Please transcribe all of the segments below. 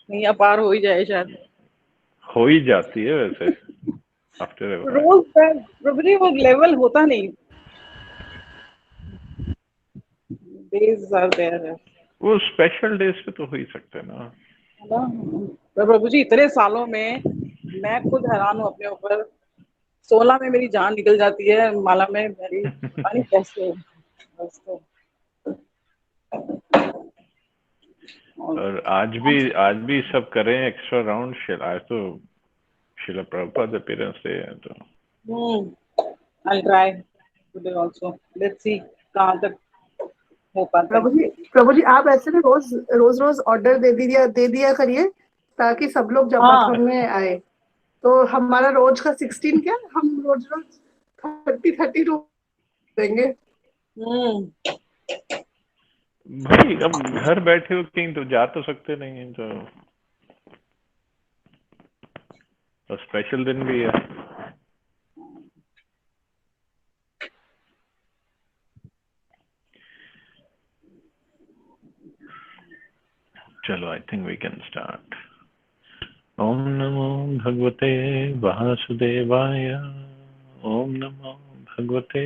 नहीं, या पार हो ही जाए शायद। हो ही जाती है वैसे आफ्टर ए व्हाइल। रोज प्रभु जी वो लेवल होता नहीं, डेज आर देयर, वो स्पेशल डेज पे तो हो ही सकते हैं ना। है ना। तो प्रभु जी इतने सालों में मैं खुद हैरान हूँ अपने ऊपर। 16 में मेरी जान निकल जाती है माला में, मेरी पता नहीं कैसे। बस तो और और आज भी सब करें एक्स्ट्रा राउंड। आज तो शिला प्रभुपाद अपीयरेंस डे है तो। I'll try today also. Let's see कहाँ तक हो पाता है। प्रभु जी आप ऐसे में रोज रोज रोज ऑर्डर दे दिया करिए ताकि सब लोग हाँ जपाथन में आए। तो हमारा रोज का 16 क्या, हम रोज रोज 30 देंगे। हम्म भाई अब घर बैठे हो कहीं तो जा तो सकते नहीं है तो स्पेशल दिन भी है। चलो I think we can start. ओम नमो भगवते वासुदेवाय। ओम नमो भगवते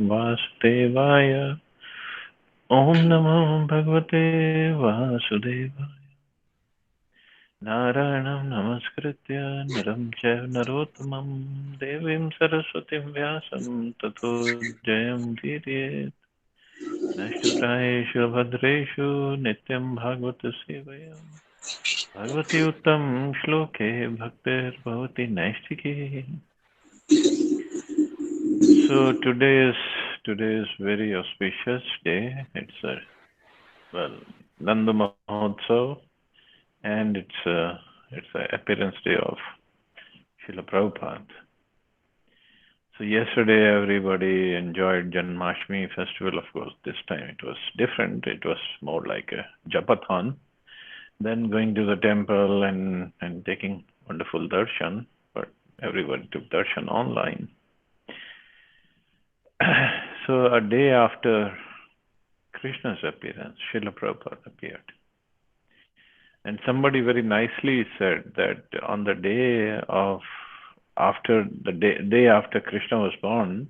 वासुदेवाय। ओम नमो भगवते वासुदेवाय। नारायणं नमस्कृत्य नरं चैव नरोत्तमं देवीं सरस्वतीं व्यासं ततो जयमुदीरयेत्। नष्टप्रायेषु भद्रेषु नित्यं भागवत सेवया भगवती उत्तम श्लोके भक्तिर्भवति नैष्ठिकी। So today is very auspicious day. It's a Nanda Mahotsav, and it's a appearance day of Srila Prabhupada. So yesterday everybody enjoyed Janmashtami festival. Of course, this time it was different. It was more like a japathon, then going to the temple and taking wonderful darshan. But everybody took darshan online. So a day after Krishna's appearance, Srila Prabhupada appeared. And somebody very nicely said that on the day of day after Krishna was born,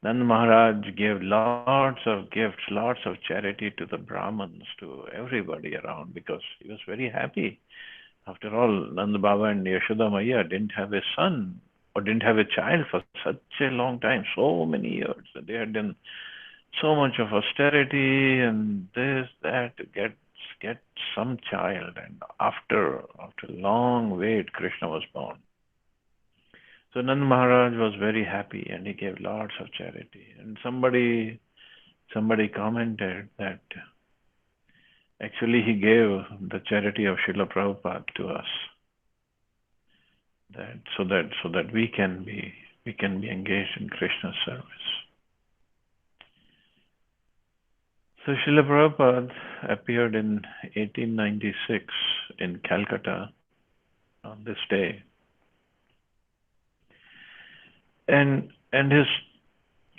Nand Maharaj gave lots of gifts, lots of charity to the Brahmins, to everybody around, because he was very happy. After all, Nand Baba and Yashoda Maya didn't have a son or didn't have a child for such a long time, so many years. They had done so much of austerity and this, that to get some child. And after long wait, Krishna was born. So Nand Maharaj was very happy and he gave lots of charity. And somebody commented that actually he gave the charity of Srila Prabhupada to us, so that we can be engaged in Krishna's service. So Srila Prabhupada appeared in 1896 in Calcutta on this day, and his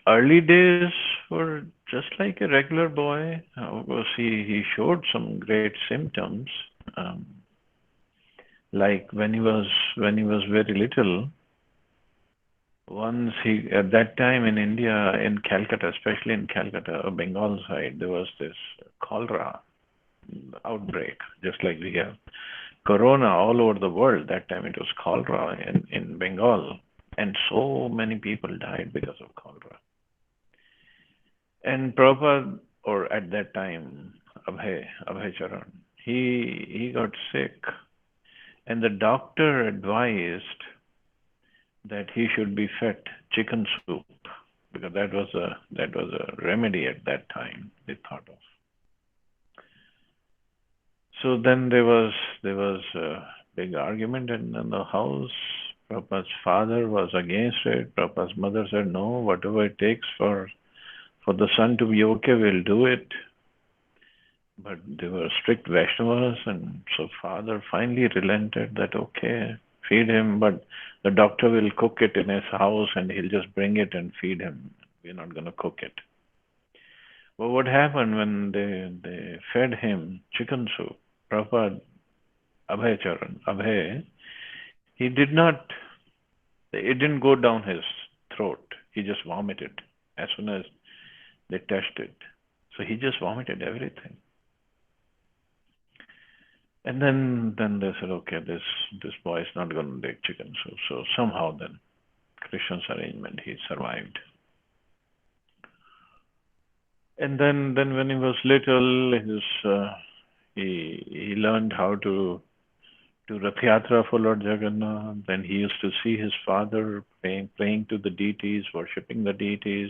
early days were just like a regular boy. Of course, he showed some great symptoms, like when he was very little. Once at that time in India, in Calcutta, especially in Calcutta, Bengal side, there was this cholera outbreak, just like we have corona all over the world. That time it was cholera in Bengal, and so many people died because of cholera. And Prabhupada, or at that time, Abhay Charan, he got sick, and the doctor advised that he should be fed chicken soup, because that was a remedy at that time they thought of. So then there was a big argument in the house. Prabhupada's father was against it. Prabhupada's mother said, no, whatever it takes for the son to be okay, we'll do it. But they were strict Vaishnavas, and so father finally relented that, okay, feed him, but the doctor will cook it in his house and he'll just bring it and feed him. We're not going to cook it. But what happened when they fed him chicken soup? Prabhupada Abhay Charan, Abhay, he did not, it didn't go down his throat. He just vomited as soon as they touched it. So he just vomited everything. And then they said, okay, this boy is not going to take chicken soup. So somehow then, Krishna's arrangement, he survived. And then when he was little, he learned how to do Rath Yatra for Lord Jagannath. Then he used to see his father praying to the deities, worshipping the deities.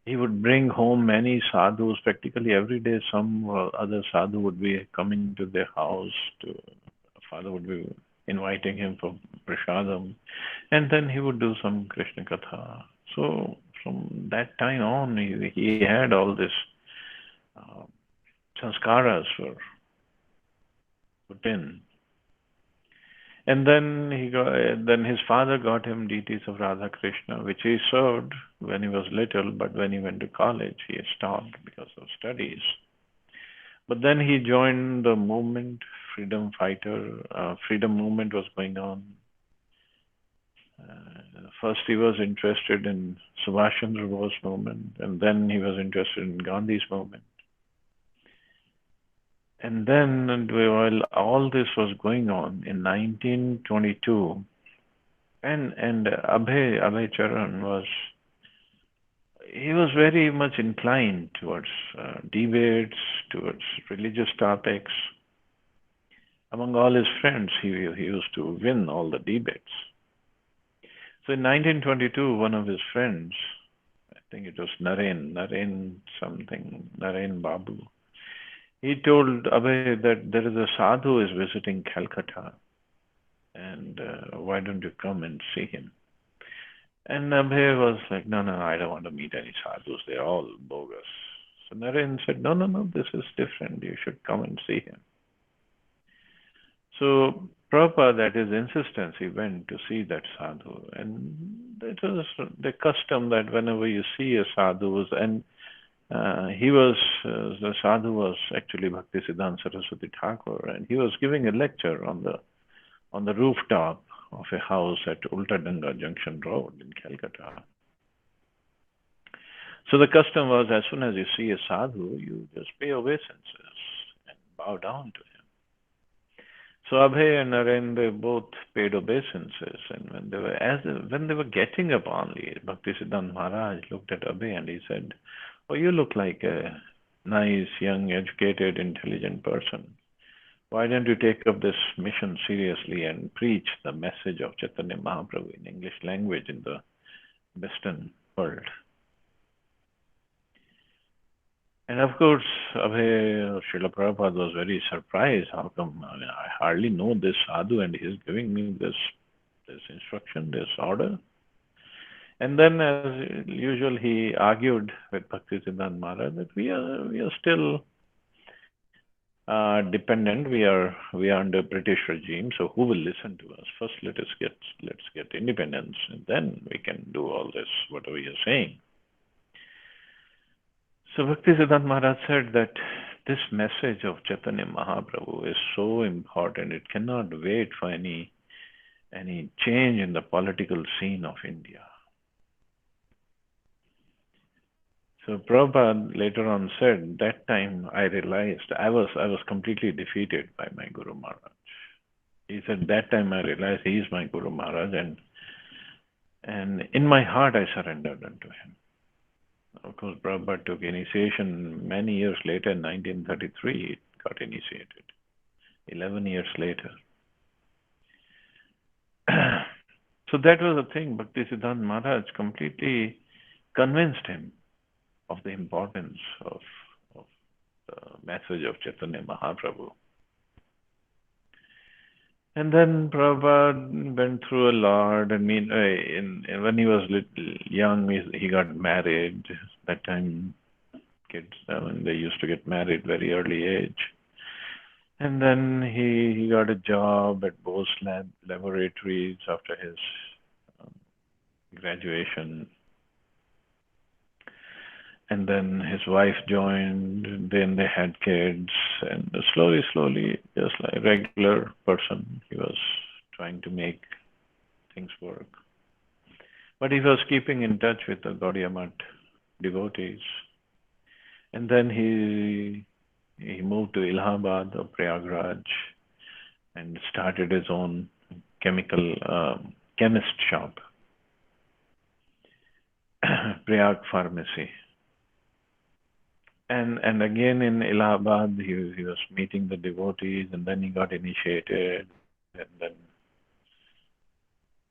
He would bring home many sadhus. Practically every day, some other sadhu would be coming to their house. Father would be inviting him for prasadam, and then he would do some Krishna katha. So from that time on, he had all this uh, sanskaras were put in. And then his father got him deities of Radha Krishna, which he served when he was little, but when he went to college, he stopped because of studies. But then he joined the movement, freedom fighter. Freedom movement was going on. First, he was interested in Subhash Chandra Bose movement, and then he was interested in Gandhi's movement. And then, while all this was going on in 1922, and Abhay Charan was very much inclined towards debates, towards religious topics. Among all his friends, he used to win all the debates. So in 1922, one of his friends, I think it was Naren Babu, he told Abhay that there is a sadhu is visiting Calcutta, and why don't you come and see him? And Abhay was like, no, I don't want to meet any sadhus. They're all bogus. So Naren said, no, this is different. You should come and see him. So Prabhupada, at his insistence, he went to see that sadhu. And it was the custom that whenever you see a sadhu, and the sadhu was actually Bhaktisiddhanta Saraswati Thakur, and he was giving a lecture on the rooftop of a house at Ultadanga Junction Road in Calcutta. So the custom was, as soon as you see a sadhu, you just pay obeisances and bow down to him. So Abhay and Naren, they both paid obeisances, and when they were getting up only, Bhaktisiddhanta Maharaj looked at Abhay and he said, "Oh, you look like a nice, young, educated, intelligent person. Why don't you take up this mission seriously and preach the message of Chaitanya Mahaprabhu in English language in the Western world?" And of course, Abhay, Srila Prabhupada was very surprised. How come? I mean, I hardly know this sadhu and he's giving me this instruction, this order. And then, as usual, he argued with Bhaktisiddhanta Maharaj that we are still dependent. We are under British regime. So who will listen to us? First, let's get independence, and then we can do all this whatever you're saying. So Bhaktisiddhanta Maharaj said that this message of Chaitanya Mahaprabhu is so important. It cannot wait for any change in the political scene of India. So Prabhupada later on said, that time I realized I was completely defeated by my Guru Maharaj. He said, that time I realized he is my Guru Maharaj, and in my heart I surrendered unto him. Of course, Prabhupada took initiation many years later. In 1933, he got initiated. 11 years later. So that was the thing. Bhaktisiddhanta Maharaj completely convinced him of the importance of the message of Chaitanya Mahaprabhu. And then Prabhupada went through a lot. I mean, when he was little young, he got married. That time, kids, they used to get married very early age. And then he got a job at Bose Laboratories after his graduation. And then his wife joined, and then they had kids, and slowly, just like a regular person, he was trying to make things work. But he was keeping in touch with the Gaudiya Math devotees. And then he moved to Allahabad or Prayagraj and started his own chemist shop, Prayag Pharmacy. And again in Allahabad, he was meeting the devotees, and then he got initiated,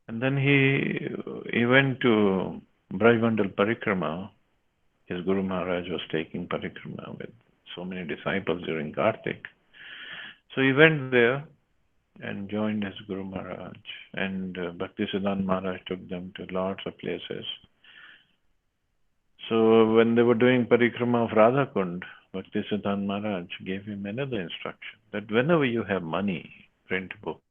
and then he went to Brajmandal Parikrama. His Guru Maharaj was taking Parikrama with so many disciples during Kartik. So he went there and joined his Guru Maharaj, and Bhaktisiddhanta Maharaj took them to lots of places. So when they were doing Parikrama of Radhakund, Bhaktisiddhanta Maharaj gave him another instruction, that whenever you have money, print books.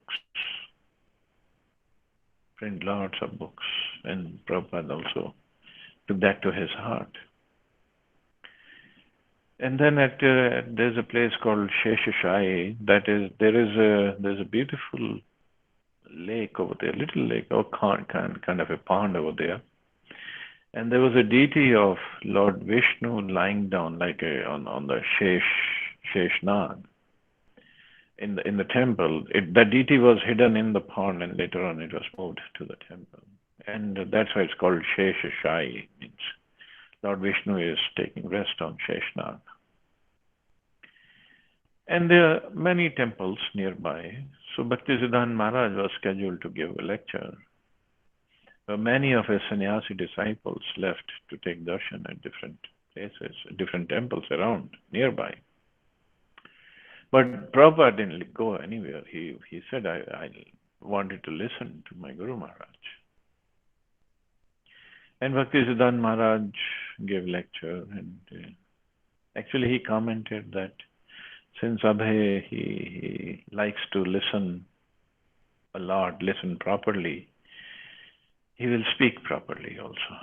Print lots of books. And Prabhupada also took that to his heart. And then there's a place called Sheshashai. There's a beautiful lake over there, little lake, or kind of a pond over there. And there was a deity of Lord Vishnu lying down like on the Sheshnag in the temple. The deity was hidden in the pond, and later on it was moved to the temple. And that's why it's called Sheshashai. Means Lord Vishnu is taking rest on Sheshnag. And there are many temples nearby. So Bhaktisiddhanta Maharaj was scheduled to give a lecture. But many of his sannyasi disciples left to take darshan at different places, different temples around, nearby. But Prabhupada didn't go anywhere. He said, I wanted to listen to my Guru Maharaj. And Bhaktisiddhanta Maharaj gave lecture, and actually he commented that since Abhay, he likes to listen a lot, listen properly, he will speak properly also.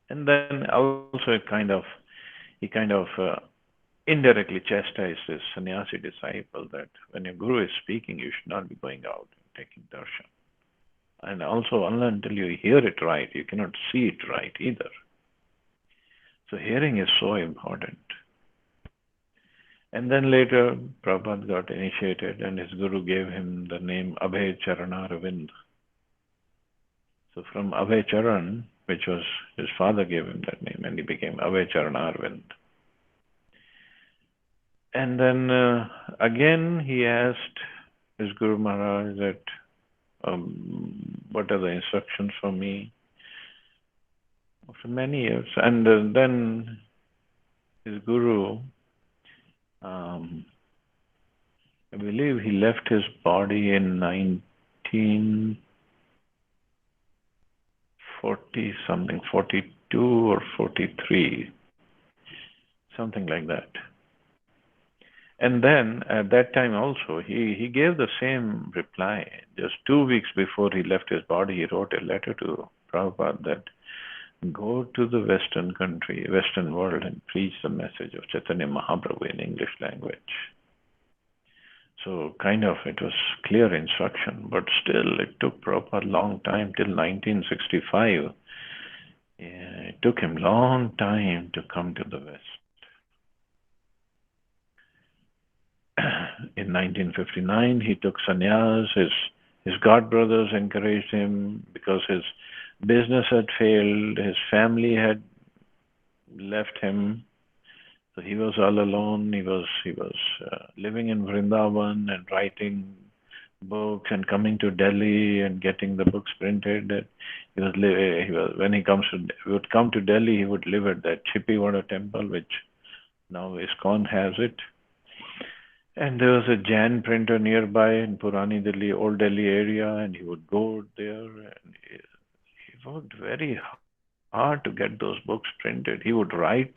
And then also he kind of indirectly chastised his sannyasi disciple that when your guru is speaking, you should not be going out and taking darshan. And also, until you hear it right, you cannot see it right either. So hearing is so important. And then later, Prabhupada got initiated, and his guru gave him the name Abhay Charanaravind. So from Abhay Charan, which was his father gave him that name, and he became Abhay Charanaravind. And then again he asked his Guru Maharaj that, what are the instructions for me? After many years. And then his Guru, I believe he left his body in 1940 something, 42 or 43, something like that. And then at that time also, he gave the same reply. Just 2 weeks before he left his body, he wrote a letter to Prabhupada that go to the Western world, and preach the message of Chaitanya Mahaprabhu in English language. So kind of it was clear instruction, but still it took Prabhupada a long time, till 1965. It took him long time to come to the West. In 1959, he took sannyas. His god brothers encouraged him because his business had failed. His family had left him, so he was all alone. He was living in Vrindavan and writing books and coming to Delhi and getting the books printed. When he would come to Delhi, he would live at that Chippiwada temple, which now ISKCON has it. And there was a Jain printer nearby in Purani Delhi, Old Delhi area, and he would go there, and he worked very hard to get those books printed. He would write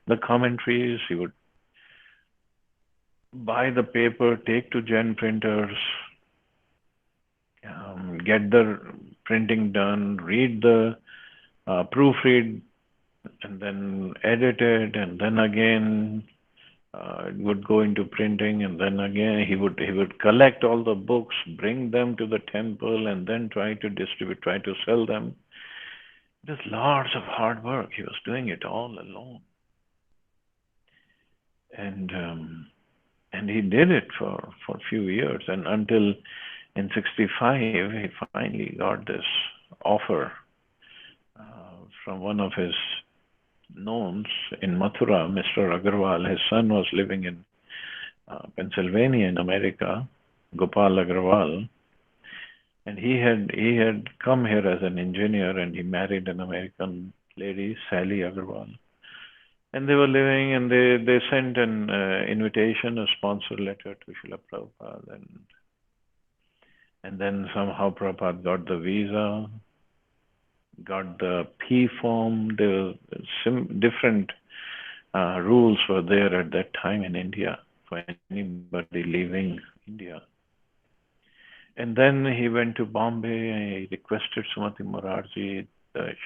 the commentaries, he would buy the paper, take to Jain printers, get the printing done, proofread and then edited, and then again it would go into printing, and then again he would collect all the books, bring them to the temple, and then try to distribute, try to sell them. There's lots of hard work. He was doing it all alone, and he did it for a few years, and until in '65 he finally got this offer from one of his knowns in Mathura, Mr. Agarwal. His son was living in Pennsylvania in America, Gopal Agarwal, and he had come here as an engineer, and he married an American lady, Sally Agarwal, and they were living, and they sent an invitation, a sponsor letter to Srila Prabhupada, and then somehow Prabhupada got the visa, got the P form. There were different rules were there at that time in India for anybody leaving India. And then he went to Bombay. He requested Sumati Morarji.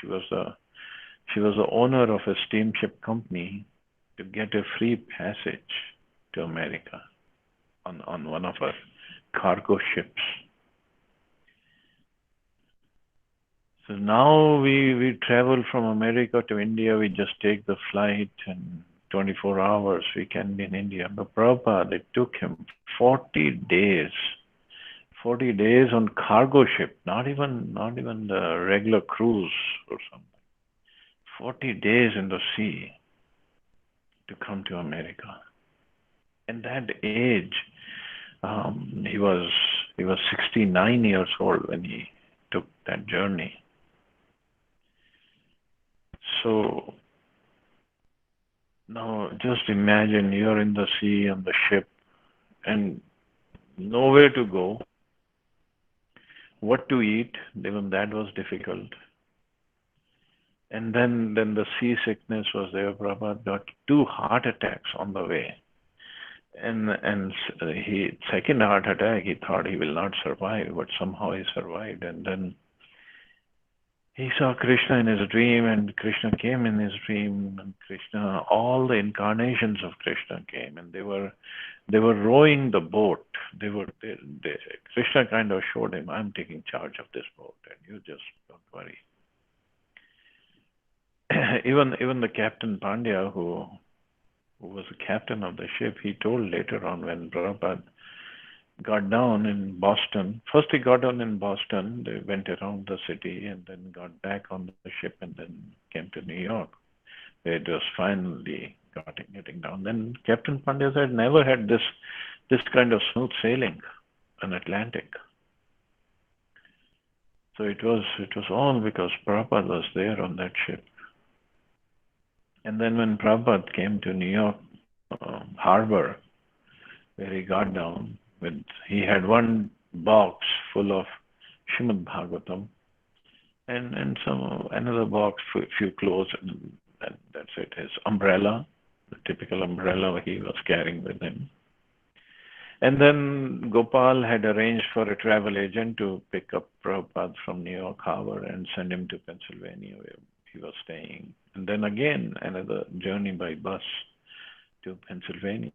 She was the owner of a steamship company, to get a free passage to America on one of her cargo ships. So now we travel from America to India. We just take the flight, and 24 hours we can be in India. But Prabhupada, it took him 40 days. 40 days on cargo ship, not even the regular cruise or something. 40 days in the sea to come to America. And that age, he was 69 years old when he took that journey. So now just imagine you're in the sea on the ship and nowhere to go. What to eat, even that was difficult. And then the seasickness was there. Prabhupada got 2 heart attacks on the way. And he, second heart attack, he thought he will not survive, but somehow he survived. And then he saw Krishna in his dream, and Krishna came in his dream, and Krishna, all the incarnations of Krishna came, and they were rowing the boat. Krishna kind of showed him, I'm taking charge of this boat, and you just don't worry. Even the Captain Pandya, who was the captain of the ship, he told later on when Prabhupada got down in Boston. First he got down in Boston, they went around the city, and then got back on the ship, and then came to New York, where it was finally getting down. Then Captain Pandya said, never had this kind of smooth sailing on Atlantic. So it was all because Prabhupada was there on that ship. And then when Prabhupada came to New York harbor, where he got down, he had one box full of Srimad Bhagavatam, and another box, few clothes, and that's it. His umbrella, the typical umbrella he was carrying with him. And then Gopal had arranged for a travel agent to pick up Prabhupada from New York harbor and send him to Pennsylvania, where he was staying. And then again, another journey by bus to Pennsylvania.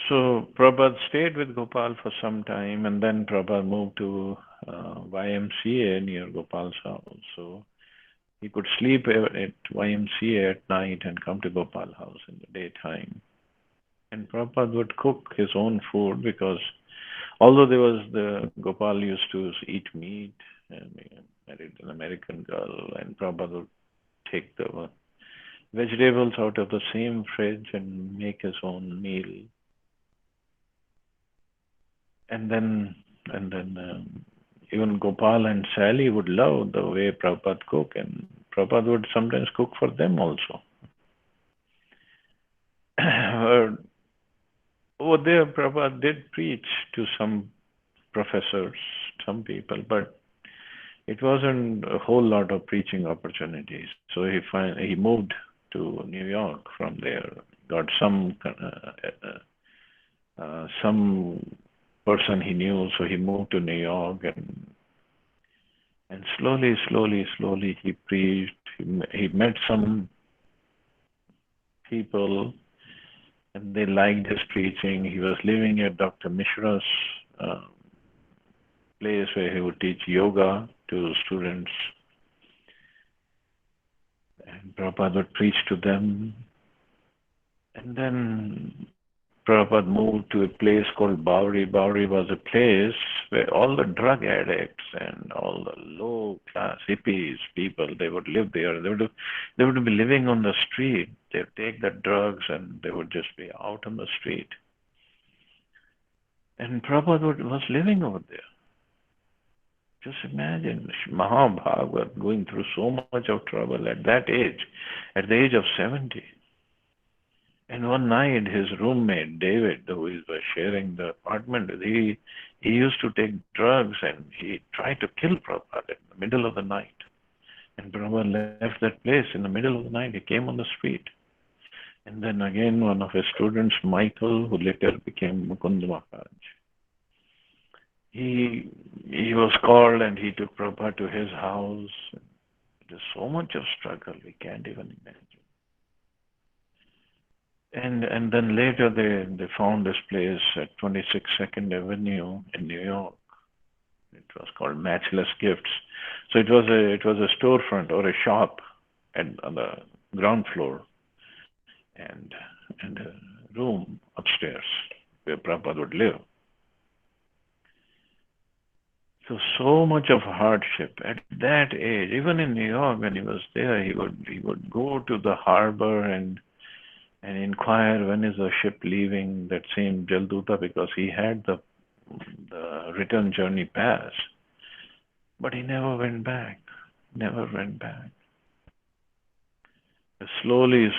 So Prabhupada stayed with Gopal for some time, and then Prabhupada moved to YMCA near Gopal's house. So he could sleep at YMCA at night and come to Gopal's house in the daytime. And Prabhupada would cook his own food, because although Gopal used to eat meat, and he married an American girl, and Prabhupada would take the vegetables out of the same fridge and make his own meal. And then even Gopal and Sally would love the way Prabhupada cook, and Prabhupada would sometimes cook for them also. Over there, Prabhupada did preach to some professors, some people, but it wasn't a whole lot of preaching opportunities. So he moved to New York from there, got some person he knew, so he moved to New York, and And slowly he preached. He met some people and they liked his preaching. He was living at Dr. Mishra's uh, place where he would teach yoga to students. And Prabhupada would preach to them. And then Prabhupada moved to a place called Bawri. Bawri was a place where all the drug addicts and all the low-class hippies, people, they would live there. They would be living on the street. They would take the drugs and they would just be out on the street. And Prabhupada was living over there. Just imagine Mahabhagavad going through so much of trouble at that age, at the age of 70. And one night, his roommate, David, who was sharing the apartment with, he used to take drugs and he tried to kill Prabhupada in the middle of the night. And Prabhupada left that place in the middle of the night. He came on the street. And then again, one of his students, Michael, who later became Mukund Maharaj, he was called and he took Prabhupada to his house. There's so much of struggle, we can't even imagine. And then later they found this place at 26 2nd Avenue in New York. It was called Matchless Gifts. So it was a storefront or a shop on the ground floor and a room upstairs where Prabhupada would live. So much of hardship at that age. Even in New York, when he was there, he would go to the harbor and inquire when is the ship leaving that same Jalduta, because he had the return journey pass. But he never went back. Never went back. Slowly,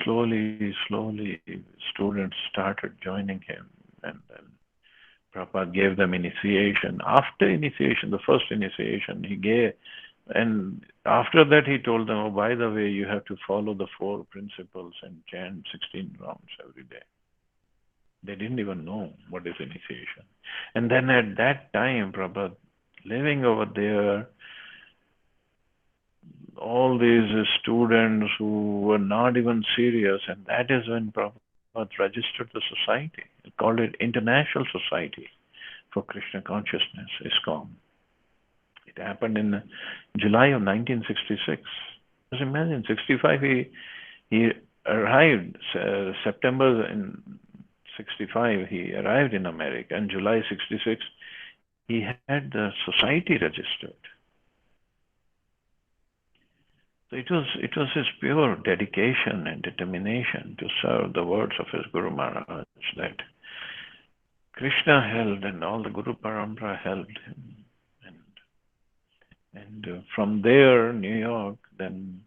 students started joining him, and then Prabhupada gave them initiation. After initiation, the first initiation he gave, and after that he told them, oh, by the way, you have to follow the 4 principles and chant 16 rounds every day. They didn't even know what is initiation. And then at that time, Prabhupada, living over there, all these students who were not even serious, and that is when Prabhupada registered the society. He called it International Society for Krishna Consciousness, ISKCON. It happened in July of 1966. Just imagine, 65 he arrived, September in 65 he arrived in America, and July 66 he had the society registered. So it was his pure dedication and determination to serve the words of his Guru Maharaj that Krishna held and all the Guru Parampara held him. And from there, New York, then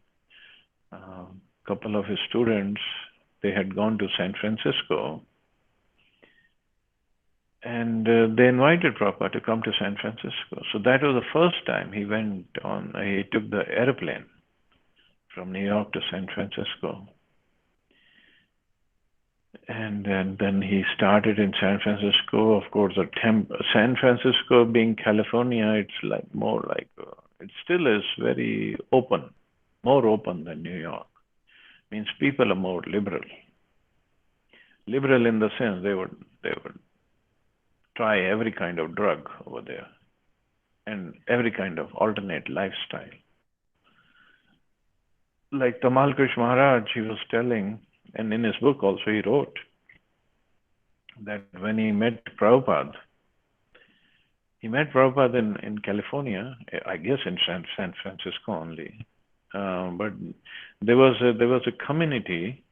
a couple of his students, they had gone to San Francisco, and they invited Prabhupada to come to San Francisco. So that was the first time he took the airplane from New York to San Francisco. And then he started in San Francisco. Of course, San Francisco being California, it's it still is very open, more open than New York. Means people are more liberal. Liberal in the sense they would try every kind of drug over there and every kind of alternate lifestyle. Like Tamal Krish Maharaj, he was telling, and in his book also he wrote, that when he met Prabhupada in California, I guess in San Francisco only, but there was a community.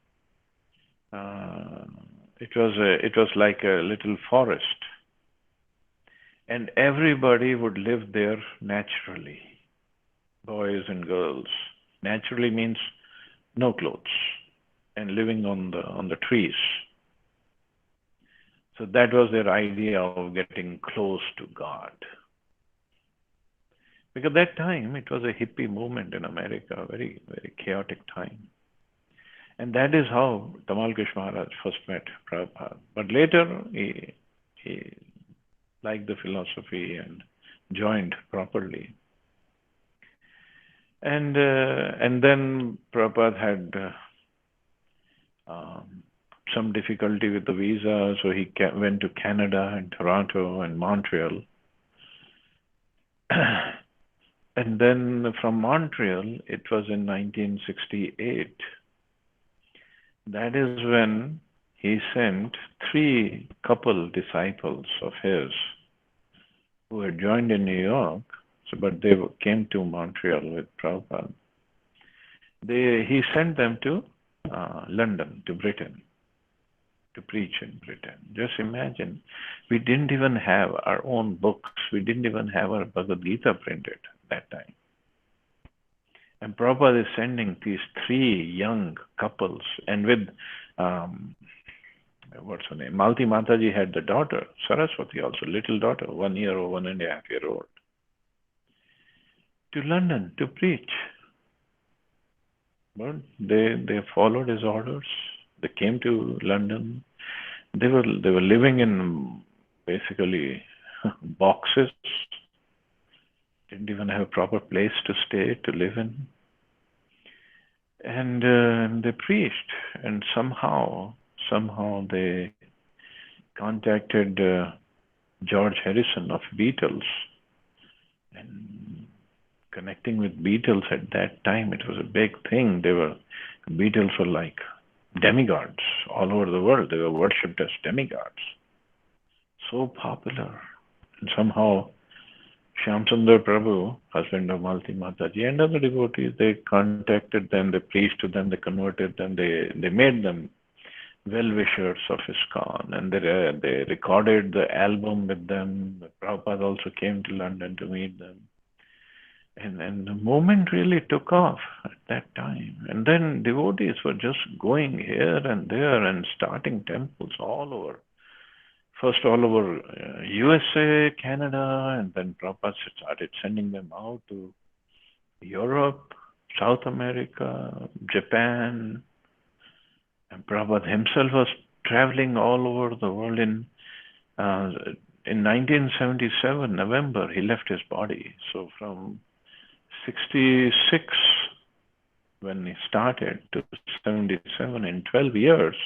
It was like a little forest, and everybody would live there naturally, boys and girls. Naturally means no clothes and living on the trees. So that was their idea of getting close to God. Because at that time it was a hippie movement in America, a very, very chaotic time. And that is how Tamal Krish Maharaj first met Prabhupada. But later he liked the philosophy and joined properly. And then Prabhupada had some difficulty with the visa, so he went to Canada and Toronto and Montreal. And then from Montreal, it was in 1968. That is when he sent 3 couple disciples of his who had joined in New York, but they came to Montreal with Prabhupada. He sent them to London, to Britain, to preach in Britain. Just imagine, we didn't even have our own books. We didn't even have our Bhagavad Gita printed that time. And Prabhupada is sending these 3 young couples, and with, what's her name? Malti Mataji had the daughter, Saraswati also, little daughter, 1 year or 1.5 year old, to London to preach. But they followed his orders. They came to London. They were living in basically boxes. Didn't even have a proper place to stay, to live in. And they preached, and somehow they contacted George Harrison of Beatles. And connecting with Beatles at that time, it was a big thing. Beatles were like demigods all over the world. They were worshipped as demigods. So popular. And somehow Shyamsundar Prabhu, husband of Malti Mataji, and other devotees, they contacted them, they preached to them, they converted them, they made them well-wishers of ISKCON, and they recorded the album with them. Prabhupada also came to London to meet them. And the movement really took off at that time. And then devotees were just going here and there and starting temples all over. First all over USA, Canada, and then Prabhupada started sending them out to Europe, South America, Japan. And Prabhupada himself was traveling all over the world. In 1977, November, he left his body. So from 66, when he started, to 77, in 12 years,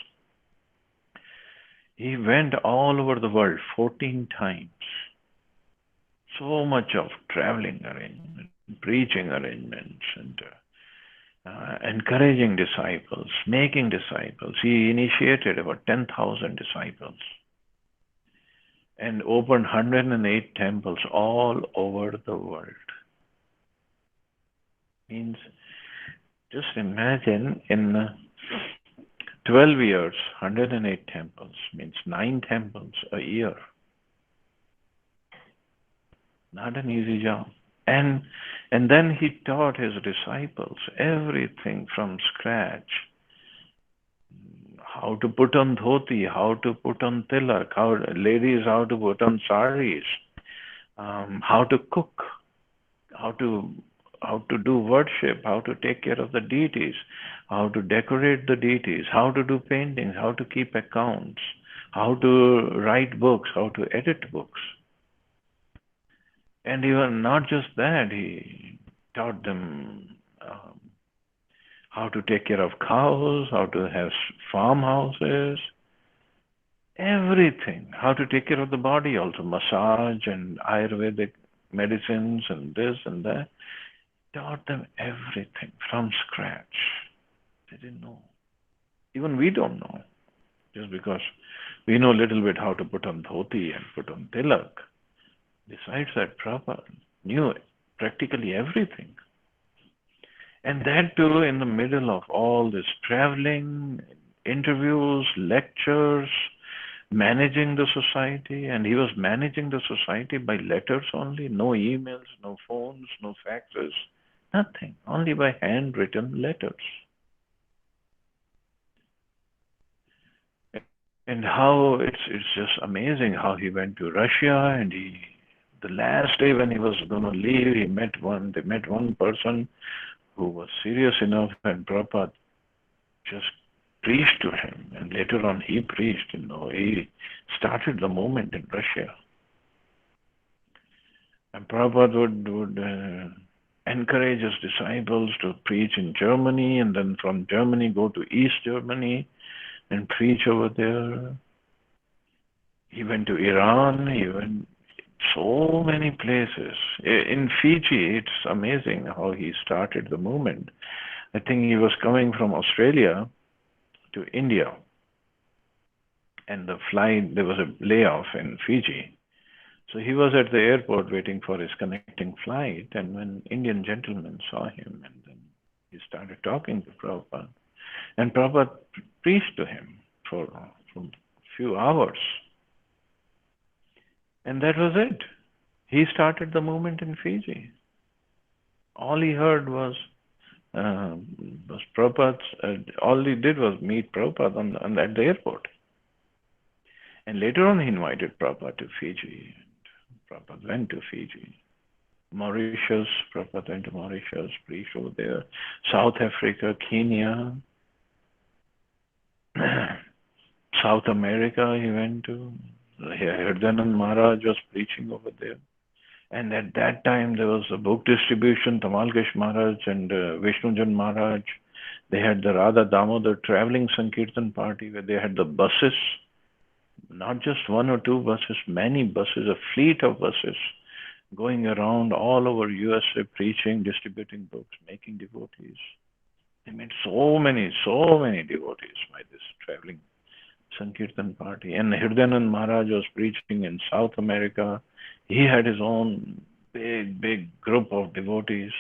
he went all over the world 14 times. So much of traveling arrangements, preaching arrangements, and encouraging disciples, making disciples. He initiated about 10,000 disciples and opened 108 temples all over the world. Means, just imagine, in 12 years, 108 temples, means 9 temples a year. Not an easy job. And then he taught his disciples everything from scratch. How to put on dhoti, how to put on tilak, how to put on saris, how to cook, how to do worship, how to take care of the deities, how to decorate the deities, how to do paintings, how to keep accounts, how to write books, how to edit books. And even not just that, he taught them how to take care of cows, how to have farmhouses, everything, how to take care of the body also, massage and Ayurvedic medicines and this and that. Taught them everything from scratch. They didn't know. Even we don't know. Just because we know a little bit how to put on dhoti and put on tilak. Besides that, Prabhupada knew practically everything. And that too in the middle of all this traveling, interviews, lectures, managing the society. And he was managing the society by letters only. No emails, no phones, no faxes. Nothing, only by handwritten letters. And how it's just amazing how he went to Russia, and the last day when he was going to leave, they met one person who was serious enough, and Prabhupada just preached to him, and later on he preached. He started the movement in Russia. And Prabhupada would encourage his disciples to preach in Germany, and then from Germany go to East Germany and preach over there. He went to Iran, he went so many places. In Fiji, it's amazing how he started the movement. I think he was coming from Australia to India, and the flight, there was a layoff in Fiji. So he was at the airport waiting for his connecting flight, and when Indian gentlemen saw him, and then he started talking to Prabhupada, and Prabhupada preached to him for a few hours. And that was it. He started the movement in Fiji. All he heard was Prabhupada. All he did was meet Prabhupada at the airport. And later on, he invited Prabhupada to Fiji. Prabhupada went to Fiji. Mauritius, Prabhupada went to Mauritius, preached over there. South Africa, Kenya, South America, he went to. Hirdanand Maharaj was preaching over there. And at that time, there was a book distribution. Tamalkesh Maharaj and Vishnujan Maharaj, they had the Radha Damodar traveling Sankirtan party where they had the buses, not just one or two buses, many buses, a fleet of buses going around all over USA preaching, distributing books, making devotees. They made so many devotees by this traveling Sankirtan party. And Hirdanand Maharaj was preaching in South America. He had his own big group of devotees.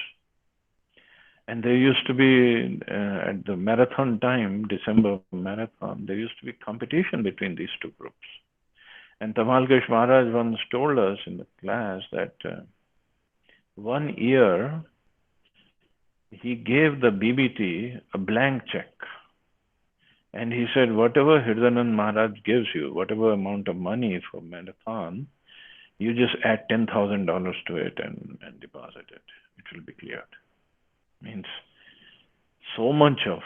And there used to be, at the marathon time, December marathon, there used to be competition between these two groups. And Tamalkesh Maharaj once told us in the class that 1 year he gave the BBT a blank check. And he said, whatever Hirdanand Maharaj gives you, whatever amount of money for marathon, you just add $10,000 to it and deposit it. It will be cleared. Means so much of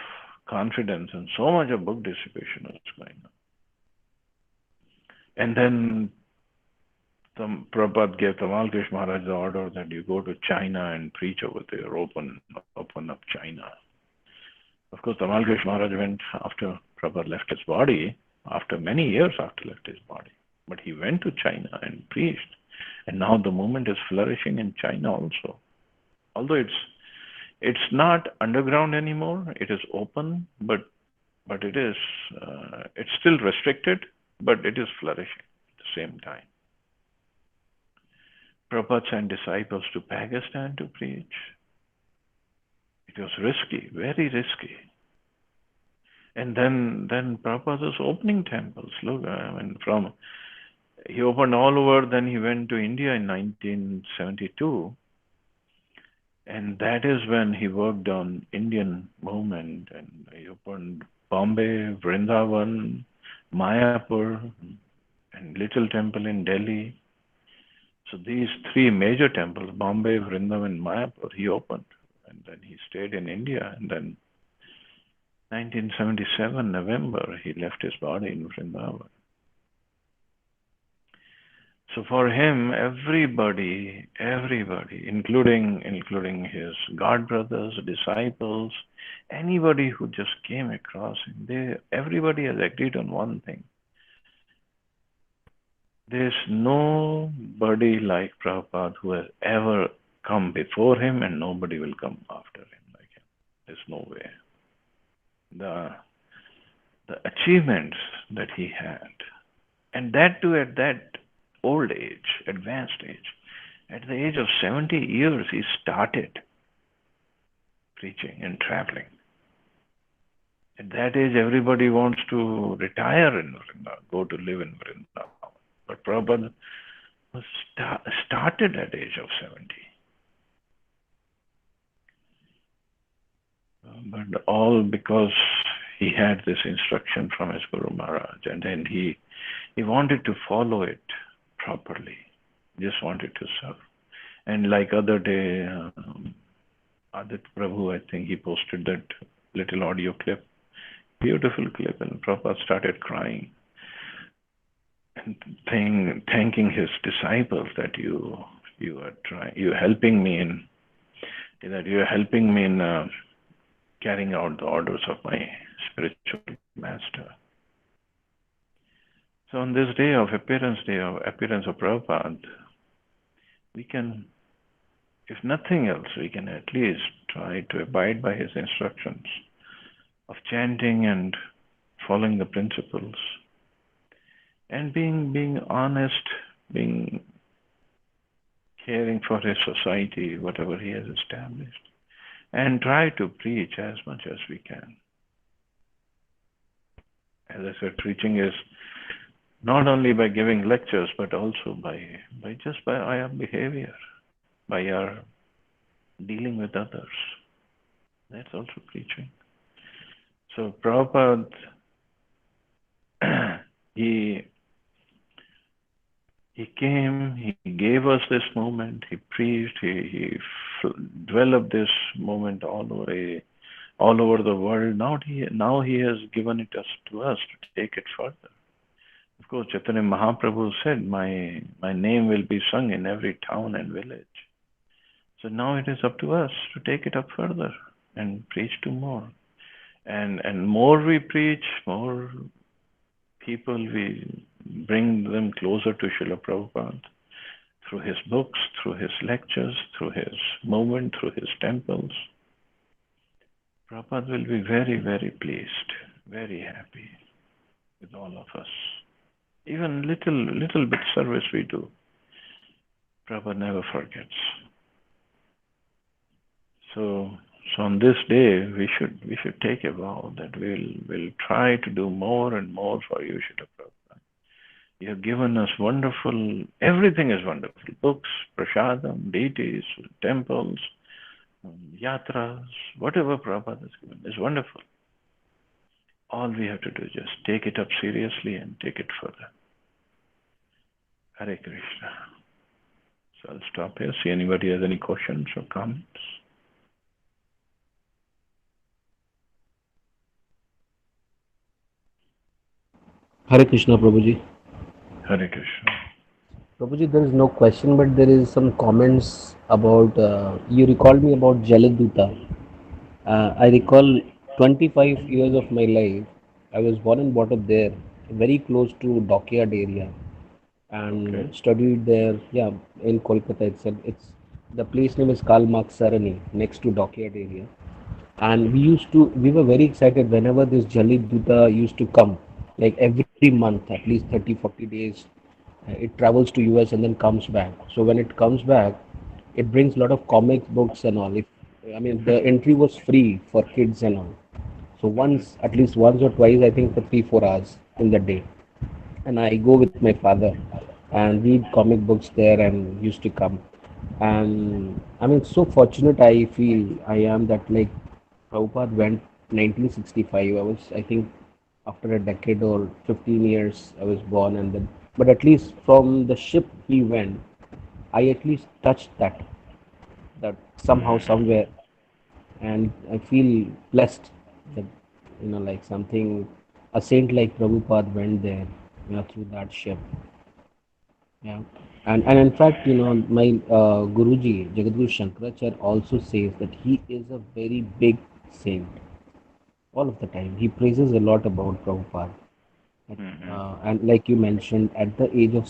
confidence and so much of book distribution was going on. And then Prabhupada gave Tamalkesh Maharaj the order that you go to China and preach over there, open up China. Of course, Tamalkesh Maharaj went after Prabhupada left his body, after many years after left his body. But he went to China and preached. And now the movement is flourishing in China also. Although it's not underground anymore, it is open, but it is it's still restricted, but it is flourishing at the same time. Prabhupada sent disciples to Pakistan to preach. It was risky, very risky. And then Prabhupada was opening temples. Look, he opened all over, then he went to India in 1972. And that is when he worked on Indian movement, and he opened Bombay, Vrindavan, Mayapur, and little temple in Delhi. So these three major temples, Bombay, Vrindavan, Mayapur, he opened. And then he stayed in India. And then 1977, November, he left his body in Vrindavan. So for him, everybody, including his god brothers, disciples, anybody who just came across him, everybody has agreed on one thing. There's nobody like Prabhupada who has ever come before him, and nobody will come after him like him. There's no way. The achievements that he had, and that too at that old age, advanced age. At the age of 70 years, he started preaching and traveling. At that age, everybody wants to retire in Vrindavan, go to live in Vrindavan. But Prabhupada was started at the age of 70. But all because he had this instruction from his Guru Maharaj, and then he wanted to follow it properly, just wanted to serve. And like other day, Adit Prabhu, I think he posted that little audio clip, beautiful clip, and Prabhupada started crying and thanking his disciples that you're helping me that you are helping me in carrying out the orders of my spiritual master. So on this day of appearance of Prabhupada, we can, if nothing else, we can at least try to abide by his instructions of chanting and following the principles and being honest, being caring for his society, whatever he has established, and try to preach as much as we can. As I said, preaching is not only by giving lectures, but also by our behavior, by our dealing with others. That's also preaching. So Prabhupada, he came, he gave us this moment, he preached, he developed this moment all over the world. Now he has given it to us to take it further. Of course, Chaitanya Mahaprabhu said, my name will be sung in every town and village. So now it is up to us to take it up further and preach to more. And more we preach, more people we bring them closer to Srila Prabhupada through his books, through his lectures, through his movement, through his temples. Prabhupada will be very, very pleased, very happy with all of us. Even little bit service we do, Prabhupada never forgets. So on this day, we should take a vow that we'll try to do more and more for you, Srila Prabhupada. You have given us wonderful, everything is wonderful. Books, prasadam, deities, temples, yatras, whatever Prabhupada has given is wonderful. All we have to do is just take it up seriously and take it further. Hare Krishna. So I'll stop here. See anybody has any questions or comments. Hare Krishna, Prabhuji. Hare Krishna. Prabhuji, there is no question, but there is some comments about, you recalled me about Jaladuta. I recall 25 years of my life, I was born and brought up there, very close to Dockyard area, and studied there, yeah, in Kolkata itself. The place name is Karl Marx Sarani, next to Dockyard area. And we were very excited whenever this Jalit Duta used to come, like every month, at least 30, 40 days. It travels to US and then comes back. So when it comes back, it brings a lot of comic books and all. The entry was free for kids and all. So at least once or twice, I think for 3, 4 hours in the day. And I go with my father and read comic books there and used to come. And so fortunate I feel I am that like Prabhupada went 1965. I think, after a decade or 15 years, I was born, and then, but at least from the ship he went, I at least touched that somehow, somewhere, and I feel blessed that, like something, a saint like Prabhupada went there, through that ship. Yeah. And in fact, my Guruji, Jagadguru Shankaracharya, also says that he is a very big saint all of the time. He praises a lot about Prabhupada. And like you mentioned, at the age of